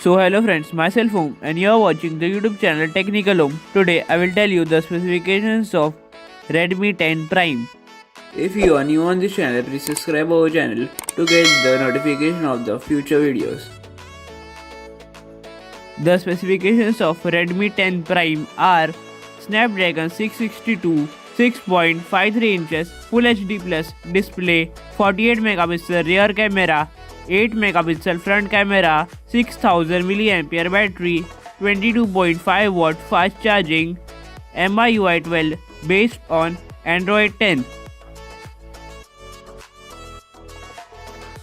So hello friends, myself Om and you are watching the YouTube channel Technical Om. Today I will tell you the specifications of Redmi 10 Prime. If you are new on this channel, please subscribe our channel to get the notification of the future videos. The specifications of Redmi 10 Prime are Snapdragon 662, 6.53 inches, Full HD Plus display, 48 megapixel rear camera, 8 megapixel front camera, 6000 mAh battery, 22.5 watt fast charging, MIUI 12 based on Android 10.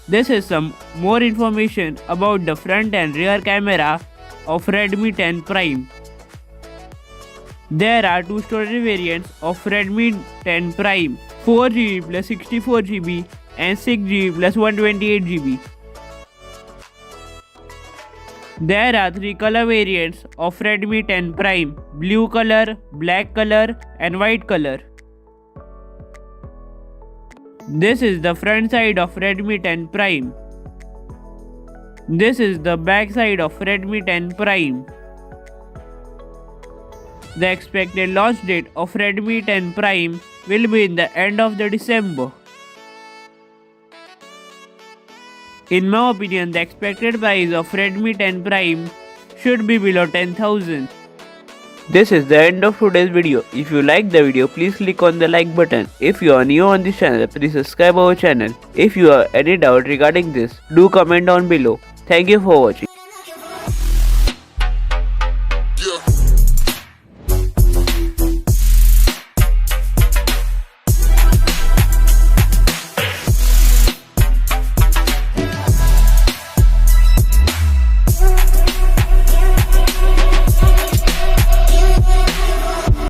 This is some more information about the front and rear camera of Redmi 10 Prime. There are two storage variants of Redmi 10 Prime, 4GB plus 64GB and 6GB plus 128GB. There are three color variants of Redmi 10 Prime, blue color, black color and white color. This is the front side of Redmi 10 Prime. This is the back side of Redmi 10 Prime. The expected launch date of Redmi 10 Prime will be in the end of the December. In my opinion, the expected price of Redmi 10 Prime should be below 10,000. This is the end of today's video. If you like the video, please click on the like button. If you are new on this channel, please subscribe our channel. If you have any doubt regarding this, do comment down below. Thank you for watching. Yeah.